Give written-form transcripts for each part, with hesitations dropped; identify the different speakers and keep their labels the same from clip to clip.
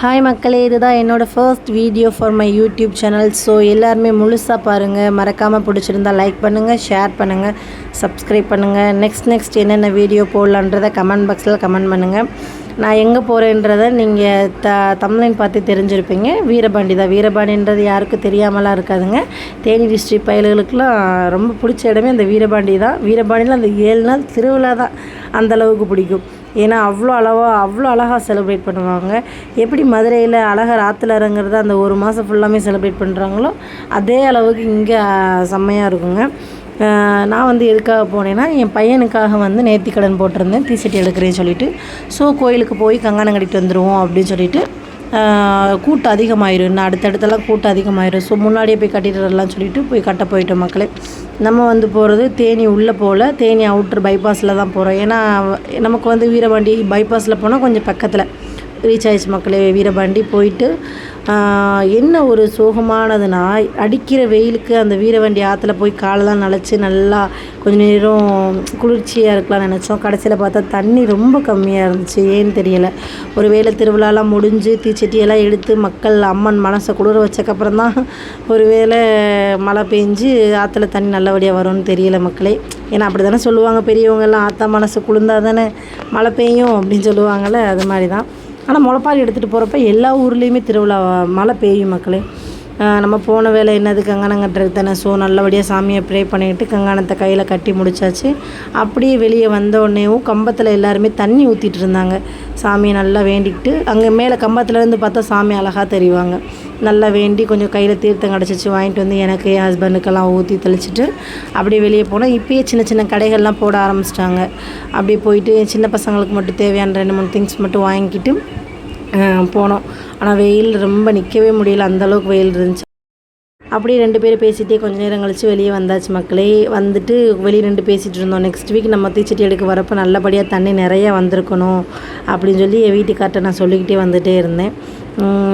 Speaker 1: Hi மக்களே, இதுதான் என்னோடய first video for my YouTube channel. So எல்லாருமே முழுசாக பாருங்கள். மறக்காமல் பிடிச்சிருந்தால் லைக் பண்ணுங்கள், ஷேர் பண்ணுங்கள், சப்ஸ்கிரைப் பண்ணுங்கள். நெக்ஸ்ட் என்னென்ன வீடியோ போடலான்றதை கமெண்ட் பாக்ஸில் கமெண்ட் பண்ணுங்கள். நான் எங்கே போகிறேன்றதை நீங்கள் தமிழ்லைன் பார்த்து தெரிஞ்சிருப்பீங்க. வீரபாண்டின்றது யாருக்கும் தெரியாமலாம் இருக்காதுங்க. தேனி டிஸ்ட்ரிக்ட் பயல்களுக்கெலாம் ரொம்ப பிடிச்ச இடமே அந்த வீரபாண்டி தான். வீரபாண்டியில் அந்த 7 நாள் திருவிழா தான் அந்தளவுக்கு பிடிக்கும். ஏன்னா அவ்வளோ அழகாக செலிப்ரேட் பண்ணுவாங்க. எப்படி மதுரையில் அழகர் ஆற்றுல இறங்குறத அந்த ஒரு மாதம் ஃபுல்லாமே செலிப்ரேட் பண்ணுறாங்களோ அதே அளவுக்கு இங்கே செம்மையாக இருக்குங்க. நான் எதுக்காக போனேன்னா, என் பையனுக்காக நேர்த்திக்கடன் போட்டிருந்தேன், தீச்சட்டி எடுக்கிறேன்னு சொல்லிட்டு. ஸோ கோயிலுக்கு போய் கங்கணம் கட்டிட்டு வந்துடுவோம் அப்படின்னு சொல்லிட்டு கூட்டம் அதிகமாயிரும். இன்னும் அடுத்தடுத்தெல்லாம் கூட்டம் அதிகமாயிரும். ஸோ முன்னாடியே போய் கட்டிட்டு வரலான்னு சொல்லிட்டு போய் கட்ட போயிட்டோம் மக்களே. நம்ம போகிறது தேனி உள்ளே போகல, தேனி அவுட்ரு பைபாஸில் தான் போகிறோம். ஏன்னா நமக்கு வீரபாண்டி பைபாஸில் போனால் கொஞ்சம் பக்கத்தில் ரீச் ஆயிடுச்சு மக்களே. வீரபாண்டி போயிட்டு என்ன ஒரு சோகமானதுன்னா, அடிக்கிற வெயிலுக்கு அந்த வீரபாண்டி ஆற்றுல போய் காலெல்லாம் நனைச்சி நல்லா கொஞ்சம் நேரம் குளிர்ச்சியாக இருக்கலாம்னு நினச்சோம். கடைசியில் பார்த்தா தண்ணி ரொம்ப கம்மியாக இருந்துச்சு. ஏன்னு தெரியலை. ஒரு வேளை திருவிழாலாம் முடிஞ்சு தீச்சட்டியெல்லாம் எடுத்து மக்கள் அம்மன் மனசை குளிர வச்சக்கப்புறம் தான் ஒரு வேளை மழை பெஞ்சு ஆற்றுல தண்ணி நல்லபடியாக வரும்னு தெரியலை மக்களே. ஏன்னா அப்படி தானே சொல்லுவாங்க பெரியவங்கெல்லாம், ஆற்றா மனசு குளிர்ந்தா தானே மழை பெய்யும் அப்படின்னு சொல்லுவாங்கள்ல, அது மாதிரி தான். ஆனால் முளைப்பாரி எடுத்துகிட்டு போகிறப்ப எல்லா ஊர்லேயுமே திருவிழா மழை பெய்யும் மக்களே. நம்ம போன வேலை என்னது, கங்கணம் கட்டுறது தானே. ஸோ நல்லபடியாக சாமியை ப்ரே பண்ணிக்கிட்டு கங்கணத்தை கையில் கட்டி முடிச்சாச்சு. அப்படியே வெளியே வந்தோடனேவும் கம்பத்தில் எல்லாருமே தண்ணி ஊற்றிட்டு இருந்தாங்க. சாமியை நல்லா வேண்டிக்கிட்டு அங்கே மேலே கம்பத்துலேருந்து பார்த்தா சாமி அழகாக தெரிவாங்க. நல்லா வேண்டி கொஞ்சம் கையில் தீர்த்தம் கிடச்சிச்சு, வாங்கிட்டு எனக்கு என் ஹஸ்பண்டுக்கெல்லாம் ஊற்றி தெளிச்சிட்டு அப்படியே வெளியே போனோம். இப்போயே சின்ன சின்ன கடைகள்லாம் போட ஆரம்பிச்சிட்டாங்க. அப்படியே போயிட்டு சின்ன பசங்களுக்கு மட்டும் தேவையான 2-3 திங்ஸ் மட்டும் வாங்கிக்கிட்டு போனோம். ஆனால் வெயில் ரொம்ப நிற்கவே முடியல, அந்தளவுக்கு வெயில் இருந்துச்சு. அப்படியே 2 பேரும் பேசிகிட்டே கொஞ்சம் நேரம் கழித்து வெளியே வந்தாச்சு மக்களே. வெளியே 2 பேசிகிட்டு இருந்தோம். நெக்ஸ்ட் வீக் நம்ம தீச்சட்டி எடுக்க வரப்போ நல்லபடியாக தண்ணி நிறையா வந்திருக்கணும் அப்படின்னு சொல்லி என் வீட்டுக்கார்ட்ட நான் சொல்லிக்கிட்டே வந்துகிட்டே இருந்தேன்.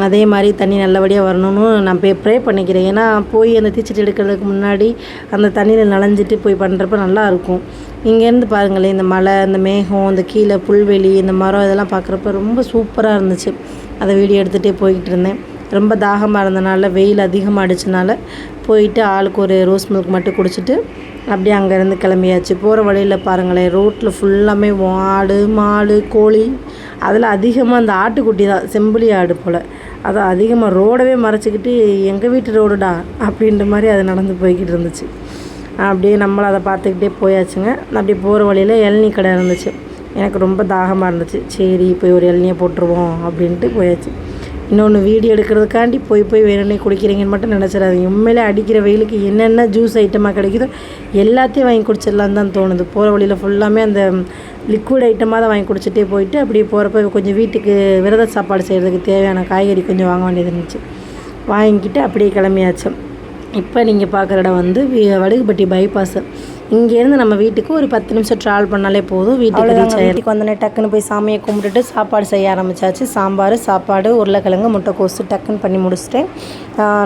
Speaker 1: அதே மாதிரி தண்ணி நல்லபடியாக வரணும்னு நான் ப்ரே பண்ணிக்கிறேன். ஏன்னா போய் அந்த தீச்சட்டி எடுக்கிறதுக்கு முன்னாடி அந்த தண்ணியில் நனைஞ்சிட்டு போய் பண்ணுறப்ப நல்லாயிருக்கும். இங்கேருந்து பாருங்களேன், இந்த மலை, இந்த மேகம், இந்த கீழே புல்வெளி, இந்த மரம், இதெல்லாம் பார்க்குறப்ப ரொம்ப சூப்பராக இருந்துச்சு. அதை வீடியோ எடுத்துகிட்டே போய்கிட்டு இருந்தேன். ரொம்ப தாகமாக இருந்தனால, வெயில் அதிகமாக அடித்தனால போயிட்டு ஆளுக்கு ஒரு ரோஸ் மில்க் மட்டும் குடிச்சிட்டு அப்படியே அங்கேருந்து கிளம்பியாச்சு. போகிற வழியில் பாருங்களேன், ரோட்டில் ஃபுல்லாமே ஆடு, மாடு, கோழி, அதில் அதிகமாக அந்த ஆட்டுக்குட்டி தான், செம்புலி ஆடு போல். அதை அதிகமாக ரோடவே மறைச்சிக்கிட்டு எங்கள் வீட்டு ரோடுடா அப்படின்ற மாதிரி அது நடந்து போய்கிட்டு இருந்துச்சு. அப்படியே நம்மளும் அதை பார்த்துக்கிட்டே போயாச்சுங்க. அப்படியே போகிற வழியில் இளநீ கடை இருந்துச்சு. எனக்கு ரொம்ப தாகமாக இருந்துச்சு. சரி போய் ஒரு இளநியை போட்டுருவோம் அப்படின்ட்டு போயாச்சு. இன்னொன்று வீடியோ எடுக்கிறதுக்காண்டி போய் வேணும்னே குடிக்கிறீங்கன்னு மட்டும் நினச்சிடாதீங்க. உண்மையிலே அடிக்கிற வெயிலுக்கு என்னென்ன ஜூஸ் ஐட்டமாக கிடைக்குதோ எல்லாத்தையும் வாங்கி குடிச்சிடலான்னு தான் தோணுது. போகிற வழியில் ஃபுல்லாமே அந்த லிக்விட் ஐட்டமாக தான் வாங்கி குடிச்சிட்டே போயிட்டு அப்படியே போகிறப்ப கொஞ்சம் வீட்டுக்கு விரத சாப்பாடு செய்கிறதுக்கு தேவையான காய்கறி கொஞ்சம் வாங்க வேண்டியது இருந்துச்சு. வாங்கிக்கிட்டு அப்படியே கிளம்பியாச்சு. இப்போ நீங்கள் பார்க்குற இடம் வடுகுப்பட்டி பைபாஸு. இங்கேருந்து நம்ம வீட்டுக்கு ஒரு 10 நிமிஷம் ட்ராவல் பண்ணாலே போதும். வீட்டுக்கு வந்தோடனே டக்குன்னு போய் சாமியை கும்பிட்டுட்டு சாப்பாடு செய்ய ஆரம்பித்தாச்சு. சாப்பாடு, உருளைக்கிழங்கு, முட்டைக்கோசு டக்குன்னு பண்ணி முடிச்சுட்டேன்.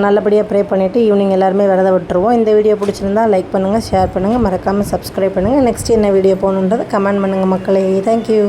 Speaker 1: நல்லபடியாக ப்ரே பண்ணிவிட்டு ஈவினிங் எல்லாருமே விரதம் விட்டுருவோம். இந்த வீடியோ பிடிச்சிருந்தால் லைக் பண்ணுங்கள், ஷேர் பண்ணுங்கள், மறக்காமல் சப்ஸ்கிரைப் பண்ணுங்கள். நெக்ஸ்ட் என்ன வீடியோ போகணுன்றதை கமெண்ட் பண்ணுங்கள் மக்களே. தேங்க்யூ.